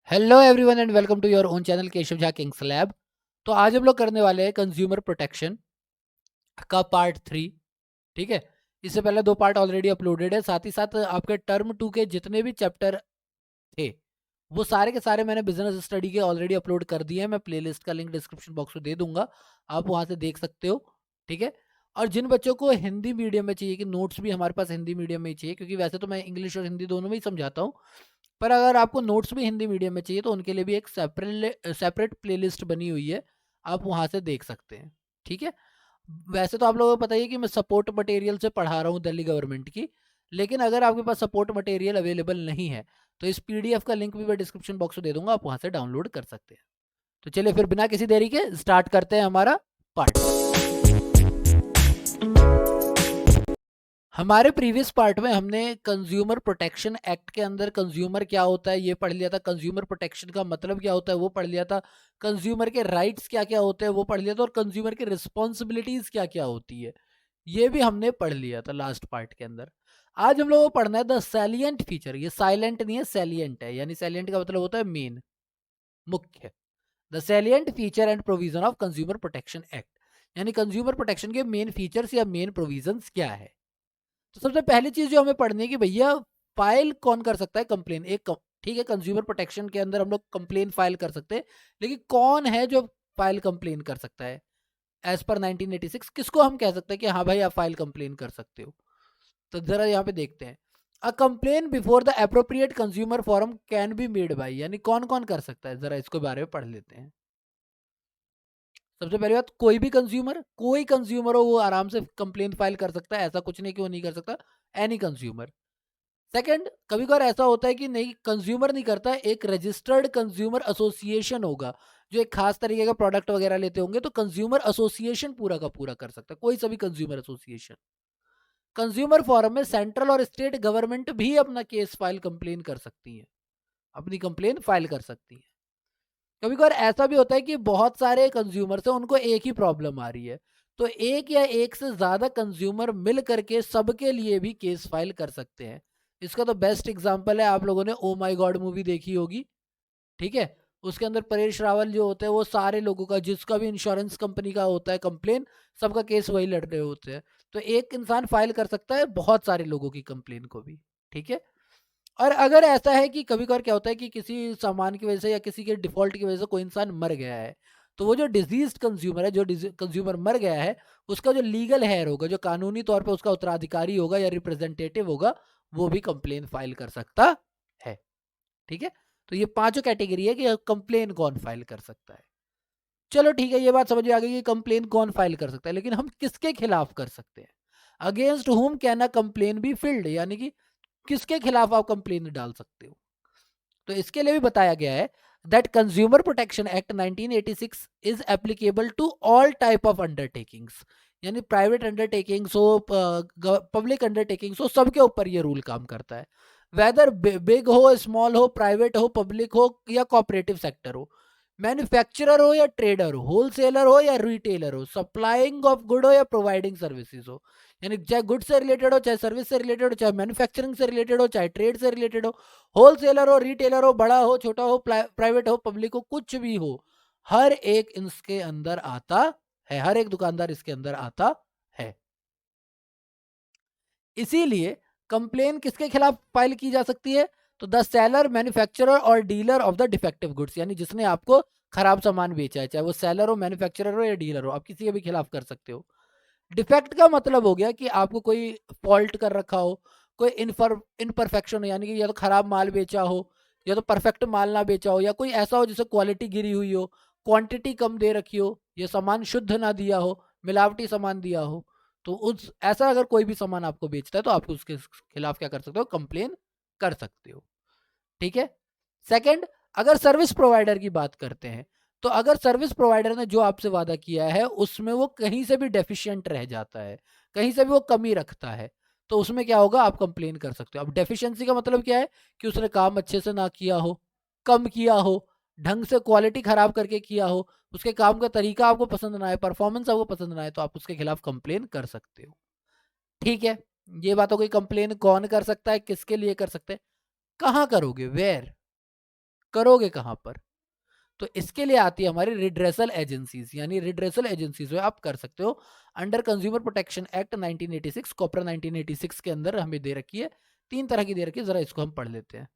Hello everyone and welcome to your own channel Keshav Jha kings lab. तो आज हम लोग करने वाले हैं कंज्यूमर प्रोटेक्शन का पार्ट 3। ठीक है, इससे पहले 2 पार्ट ऑलरेडी अपलोडेड है। साथ ही साथ आपके टर्म 2 के जितने भी चैप्टर थे वो सारे के सारे मैंने बिजनेस स्टडी के ऑलरेडी अपलोड कर दिए हैं। मैं प्लेलिस्ट का लिंक डिस्क्रिप्शन बॉक्स में दे दूंगा, आप वहां से देख सकते हो। ठीक है, और जिन बच्चों को हिंदी मीडियम में चाहिए कि नोट्स भी हमारे पास हिंदी मीडियम में ही चाहिए, क्योंकि वैसे तो मैं इंग्लिश और हिंदी दोनों में ही समझाता हूँ, पर अगर आपको नोट्स भी हिंदी मीडियम में चाहिए तो उनके लिए भी एक सेपरेट प्लेलिस्ट बनी हुई है, आप वहाँ से देख सकते हैं। ठीक है, वैसे तो आप लोगों को पता ही है कि मैं सपोर्ट मटेरियल से पढ़ा रहा हूँ दिल्ली गवर्नमेंट की, लेकिन अगर आपके पास सपोर्ट मटेरियल अवेलेबल नहीं है तो इस पीडीएफ का लिंक भी मैं डिस्क्रिप्शन बॉक्स में दे दूंगा, आप वहाँ से डाउनलोड कर सकते हैं। तो चलिए फिर बिना किसी देरी के स्टार्ट करते हैं हमारा पार्ट। हमारे प्रीवियस पार्ट में हमने कंज्यूमर प्रोटेक्शन एक्ट के अंदर कंज्यूमर क्या होता है ये पढ़ लिया था, कंज्यूमर प्रोटेक्शन का मतलब क्या होता है वो पढ़ लिया था, कंज्यूमर के राइट्स क्या क्या होते हैं वो पढ़ लिया था, और कंज्यूमर की रिस्पॉन्सिबिलिटीज क्या क्या होती है ये भी हमने पढ़ लिया था लास्ट पार्ट के अंदर। आज हम लोगों को पढ़ना है द सैलिएंट फीचर। ये साइलेंट नहीं है, सैलिएंट है, यानी सैलिएंट का मतलब होता है मेन, मुख्य। The salient feature and provision of consumer protection act, यानी कंज्यूमर प्रोटेक्शन के मेन फीचर्स या मेन प्रोविजंस क्या है। तो सबसे पहली चीज जो हमें पढ़नी है कि भैया फाइल कौन कर सकता है कंप्लेन। ठीक है, कंज्यूमर प्रोटेक्शन के अंदर हम लोग कंप्लेन फाइल कर सकते हैं, लेकिन कौन है जो फाइल कंप्लेन कर सकता है एज पर 1986? किसको हम कह सकते हैं कि हाँ भाई आप फाइल कंप्लेन कर सकते हो? तो जरा यहाँ पे देखते हैं। A complain before the appropriate consumer forum can be made by, यानी कौन कौन कर सकता है, जरा इसके बारे में पढ़ लेते हैं। सबसे पहली बात, कोई कंज्यूमर हो वो आराम से कंप्लेन फाइल कर सकता है, ऐसा कुछ नहीं कि वो नहीं कर सकता, एनी कंज्यूमर। सेकंड, कभी कभार ऐसा होता है कि नहीं, कंज्यूमर नहीं करता, एक रजिस्टर्ड कंज्यूमर एसोसिएशन होगा जो एक खास तरीके का प्रोडक्ट वगैरह लेते होंगे, तो कंज्यूमर एसोसिएशन पूरा का पूरा कर सकता है, कोई सभी कंज्यूमर एसोसिएशन। कंज्यूमर फोरम में सेंट्रल और स्टेट गवर्नमेंट भी अपना केस फाइल कंप्लेन कर सकती है, अपनी कंप्लेन फाइल कर सकती है। कभी कभार ऐसा भी होता है कि बहुत सारे कंज्यूमर हैं, उनको एक ही प्रॉब्लम आ रही है, तो एक या एक से ज्यादा कंज्यूमर मिल करके सबके लिए भी केस फाइल कर सकते हैं। इसका तो बेस्ट एग्जांपल है, आप लोगों ने ओ माई गॉड मूवी देखी होगी। ठीक है, उसके अंदर परेश रावल जो होते हैं वो सारे लोगों का, जिसका भी इंश्योरेंस कंपनी का होता है कंप्लेन, सबका केस वही लड़ रहे होते हैं। तो एक इंसान फाइल कर सकता है बहुत सारे लोगों की कंप्लेन को भी। ठीक है, और अगर ऐसा है कि कभी कभार क्या होता है कि किसी सामान की वजह से या किसी के डिफॉल्ट की वजह से कोई इंसान मर गया है, तो वो जो डिजीज कंज्यूमर है, जो कंज्यूमर मर गया है, उसका जो लीगल हेयर होगा, जो कानूनी तौर पे उसका उत्तराधिकारी होगा या रिप्रेजेंटेटिव होगा, वो भी कंप्लेन फाइल कर सकता है। ठीक है, तो ये पांचों कैटेगरी है कि कंप्लेन कौन फाइल कर सकता है। चलो ठीक है, ये बात समझ में आ गई कि कंप्लेन कौन फाइल कर सकता है, लेकिन हम किसके खिलाफ कर सकते हैं? अगेंस्ट हुम can a complain be filled, यानी कि किसके खिलाफ आप कंप्लेन डाल सकते हो। तो इसके लिए भी बताया गया है that consumer protection act 1986 is applicable to all type of undertakings, यानी प्राइवेट अंडरटेकिंग्स हो, पब्लिक अंडरटेकिंग्स हो, सबके ऊपर ये रूल काम करता है। वेदर बिग हो, स्मॉल हो, प्राइवेट हो, पब्लिक हो या कोऑपरेटिव सेक्टर हो, मैन्युफैक्चरर हो या ट्रेडर हो, होलसेलर हो या रिटेलर हो, सप्लाइंग ऑफ गुड हो या प्रोवाइडिंग सर्विसेज हो, यानी चाहे गुड से रिलेटेड हो, चाहे सर्विस से रिलेटेड हो, चाहे मैन्युफैक्चरिंग से रिलेटेड हो, चाहे ट्रेड से रिलेटेड हो, होलसेलर हो, रिटेलर हो, बड़ा हो, छोटा हो, प्राइवेट हो, पब्लिक हो, कुछ भी हो, हर एक इसके अंदर आता है, हर एक दुकानदार इसके अंदर आता है। इसीलिए कंप्लेन किसके खिलाफ फाइल की जा सकती है? तो द सेलर, मैन्युफैक्चरर और dealer of the defective goods, यानी जिसने आपको खराब सामान बेचा है, चाहे वो सेलर हो, मैन्युफैक्चरर हो या डीलर हो, आप किसी के भी खिलाफ कर सकते हो। डिफेक्ट का मतलब हो गया कि आपको कोई फॉल्ट कर रखा हो, कोई इनपरफेक्शन हो, यानी कि या तो खराब माल बेचा हो या तो परफेक्ट माल ना बेचा हो, या कोई ऐसा हो जिससे क्वालिटी गिरी हुई हो, क्वांटिटी कम दे रखी हो, या सामान शुद्ध ना दिया हो, मिलावटी सामान दिया हो। तो उस ऐसा अगर कोई भी सामान आपको बेचता है तो आप उसके खिलाफ क्या कर सकते हो? कंप्लेन कर सकते हो। ठीक है, सेकंड, अगर सर्विस प्रोवाइडर की बात करते हैं, तो अगर सर्विस प्रोवाइडर ने जो आपसे वादा किया है उसमें वो कहीं से भी डेफिशिएंट रह जाता है, कहीं से भी वो कमी रखता है, तो उसमें क्या होगा? आप कंप्लेन कर सकते हो। अब डेफिशिएंसी का मतलब क्या है? कि उसने काम अच्छे से ना किया हो, कम किया हो, ढंग से क्वालिटी खराब करके किया हो, उसके काम का तरीका आपको पसंद ना आए, परफॉर्मेंस आपको पसंद ना आए, तो आप उसके खिलाफ कंप्लेन कर सकते हो। ठीक है, ये बात हो गई कंप्लेन कौन कर सकता है, किसके लिए कर सकते हैं, कहाँ करोगे, वेयर? करोगे कहाँ पर? तो इसके लिए आती है हमारी रिड्रेसल एजेंसीज, यानी रिड्रेसल एजेंसीज में आप कर सकते हो अंडर कंज्यूमर प्रोटेक्शन एक्ट 1986, कॉपरा 1986 के अंदर हमें दे रखी है, 3 तरह की दे रखी है, जरा इसको हम पढ़ लेते हैं।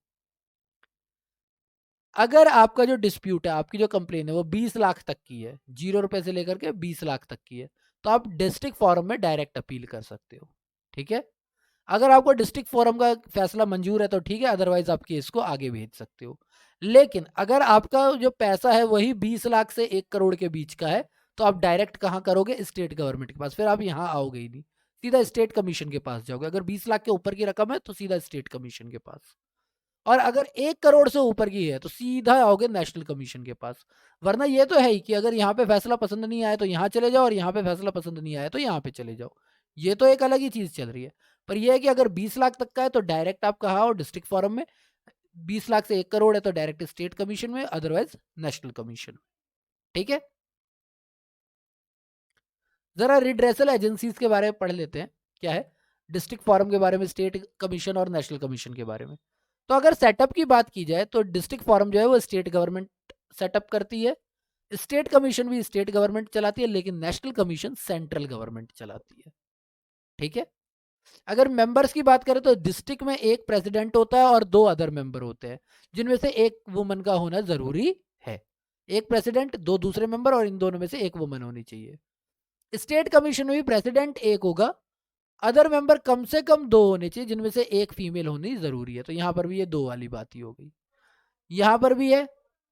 अगर आपका जो डिस्प्यूट है, आपकी जो कंप्लेन है वो 20 लाख तक की है, 0 रुपए से लेकर के 20 लाख तक की है, तो आप डिस्ट्रिक्ट फोरम में डायरेक्ट अपील कर सकते हो। ठीक है, अगर आपको डिस्ट्रिक्ट फोरम का फैसला मंजूर है तो ठीक है, अदरवाइज आप केस को आगे भेज सकते हो। लेकिन अगर आपका जो पैसा है वही 20 लाख से 1 करोड़ के बीच का है, तो आप डायरेक्ट कहाँ करोगे? स्टेट गवर्नमेंट के पास। फिर आप यहाँ आओगे ही नहीं, सीधा स्टेट कमीशन के पास जाओगे। अगर 20 लाख के ऊपर की रकम है तो सीधा स्टेट कमीशन के पास, और अगर 1 करोड़ से ऊपर की है तो सीधा आओगे नेशनल कमीशन के पास। वरना ये तो है ही कि अगर यहाँ पे फैसला पसंद नहीं आया तो यहाँ चले जाओ, और यहाँ पे फैसला पसंद नहीं आया तो यहाँ पे चले जाओ। ये तो एक अलग ही चीज़ चल रही है। पर ये है कि अगर 20 लाख तक का है तो डायरेक्ट आप कहाँ आओ? डिस्ट्रिक्ट फोरम में। 20 लाख से 1 करोड़ है तो डायरेक्ट स्टेट कमीशन में, अदरवाइज नेशनल कमीशन में। ठीक है, जरा रिड्रेसल एजेंसीज के बारे में पढ़ लेते हैं। क्या है? डिस्ट्रिक्ट फोरम के बारे में, स्टेट कमीशन और नेशनल कमीशन के बारे में। तो अगर सेटअप की बात की जाए तो डिस्ट्रिक्ट फोरम जो है वो स्टेट गवर्नमेंट सेटअप करती है, स्टेट कमीशन भी स्टेट गवर्नमेंट चलाती है, लेकिन नेशनल कमीशन सेंट्रल गवर्नमेंट चलाती है। ठीक है, अगर मेंबर्स की बात करें तो डिस्ट्रिक्ट में एक प्रेसिडेंट होता है और 2 अदर मेंबर होते हैं, जिनमें से एक वुमन का होना जरूरी है। एक प्रेसिडेंट, 2 दूसरे मेंबर, और इन दोनों में से एक वुमन होनी चाहिए। स्टेट कमीशन में भी प्रेसिडेंट एक होगा, अदर मेंबर कम से कम 2 होने चाहिए, जिनमें से एक फीमेल होनी जरूरी है। तो यहां पर भी ये 2 वाली बात ही हो गई। यहां पर भी है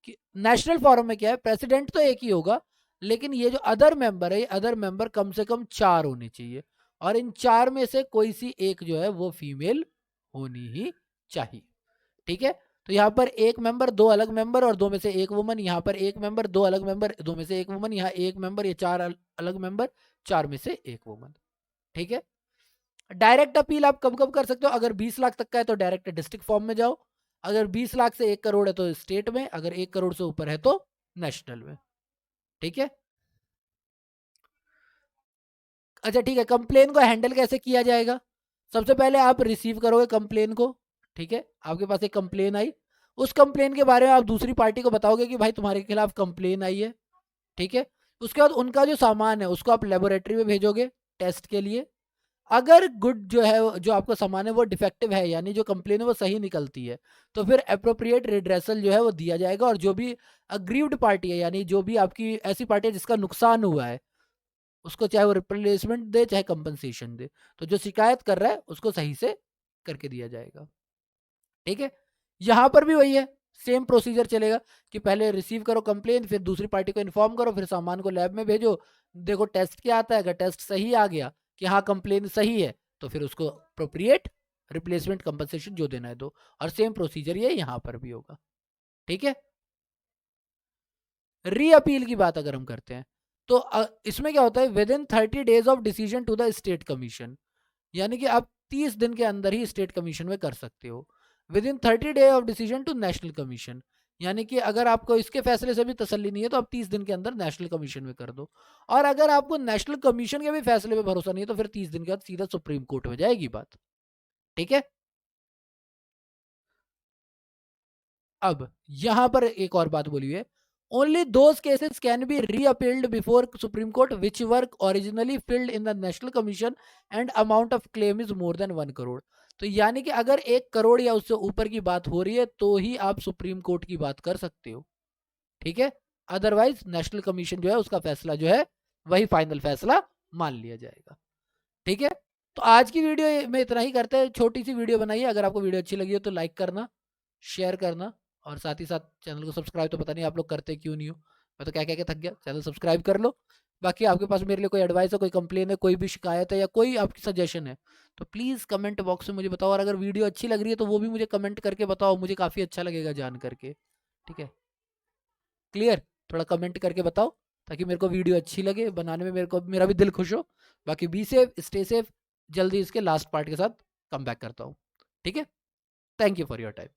कि नेशनल फोरम में क्या है, प्रेसिडेंट तो एक ही होगा, लेकिन ये जो अदर मेंबर है, अदर मेंबर कम से कम 4 होने चाहिए, और इन 4 में से कोई सी एक जो है वो फीमेल होनी ही चाहिए। ठीक है, तो यहाँ पर एक मेंबर, 2 अलग मेंबर, और 2 में से एक वुमन। यहाँ पर एक मेंबर, 2 अलग मेंबर, 2 में से एक वुमन। यहाँ एक मेंबर, ये 4 अलग मेंबर, 4 में से एक वुमन। ठीक है, डायरेक्ट अपील आप कब कब कर सकते हो? अगर 20 लाख तक का है तो डायरेक्ट डिस्ट्रिक्ट फॉर्म में जाओ, अगर 20 लाख से 1 करोड़ है तो स्टेट में, अगर 1 करोड़ से ऊपर है तो नेशनल में। ठीक है, अच्छा ठीक है, कंप्लेन को हैंडल कैसे किया जाएगा? सबसे पहले आप रिसीव करोगे कंप्लेन को। ठीक है, आपके पास एक कंप्लेन आई, उस कंप्लेन के बारे में आप दूसरी पार्टी को बताओगे कि भाई तुम्हारे खिलाफ कंप्लेन आई है। ठीक है, उसके बाद उनका जो सामान है उसको आप लेबोरेटरी में भेजोगे टेस्ट के लिए। अगर गुड जो है, जो आपका सामान है वो डिफेक्टिव है, यानी जो कंप्लेन है वो सही निकलती है, तो फिर अप्रोप्रिएट रिड्रेसल जो है वो दिया जाएगा, और जो भी अग्रीव्ड पार्टी है, यानी जो भी आपकी ऐसी पार्टी है जिसका नुकसान हुआ है, उसको चाहे वो रिप्लेसमेंट दे चाहे कंपनसेशन दे, तो जो शिकायत कर रहा है उसको सही से करके दिया जाएगा। ठीक है, यहां पर भी वही है, सेम प्रोसीजर चलेगा कि पहले रिसीव करो कंप्लेन, फिर दूसरी पार्टी को इन्फॉर्म करो, फिर सामान को लैब में भेजो, देखो टेस्ट क्या आता है। अगर टेस्ट सही आ गया कि हाँ कंप्लेन सही है, तो फिर उसको अप्रोप्रिएट रिप्लेसमेंट कंपनसेशन जो देना है दो, और सेम प्रोसीजर ये यहां पर भी होगा। ठीक है, री अपील की बात अगर हम करते हैं तो इसमें क्या होता है, within 30 days of decision to the state commission, यानी कि आप 30 दिन के अंदर ही स्टेट कमीशन में कर सकते हो। Within 30 day of decision to national commission, यानी कि अगर आपको इसके फैसले से भी तसल्ली नहीं है तो आप 30 दिन के अंदर नेशनल कमीशन में कर दो, और अगर आपको नेशनल कमीशन के भी फैसले पे भरोसा नहीं है तो फिर 30 दिन के बाद सीधा सुप्रीम कोर्ट में जाएगी बात। ठीक है, अब यहां पर एक और बात बोली हुई है, only those cases can be reappealed before Supreme Court which were originally filed in the National Commission and amount of claim is more than 1 crore. तो यानी कि अगर 1 करोड़ या उससे ऊपर की बात हो रही है तो ही आप सुप्रीम कोर्ट की बात कर सकते हो। ठीक है, अदरवाइज नेशनल कमीशन जो है उसका फैसला जो है वही फाइनल फैसला मान लिया जाएगा। ठीक है, तो आज की वीडियो में इतना ही करते हैं, छोटी सी वीडियो बनाई है। अगर आपको वीडियो अच्छी लगी हो तो लाइक करना, शेयर करना, और साथ ही साथ चैनल को सब्सक्राइब तो पता नहीं आप लोग करते क्यों नहीं हो, मैं तो क्या क्या थक गया। चैनल सब्सक्राइब कर लो। बाकी आपके पास मेरे लिए कोई एडवाइस है, कोई कंप्लेन है, कोई भी शिकायत है, या कोई आपकी सजेशन है, तो प्लीज़ कमेंट बॉक्स में मुझे बताओ, और अगर वीडियो अच्छी लग रही है तो वो भी मुझे कमेंट करके बताओ, मुझे काफ़ी अच्छा लगेगा जान करके। ठीक है, क्लियर? थोड़ा कमेंट करके बताओ ताकि मेरे को वीडियो अच्छी लगे बनाने में, मेरे को मेरा भी दिल खुश हो। बाकी बी सेफ, स्टे सेफ, जल्दी इसके लास्ट पार्ट के साथ कम बैक करता हूँ। ठीक है, thank you for your time.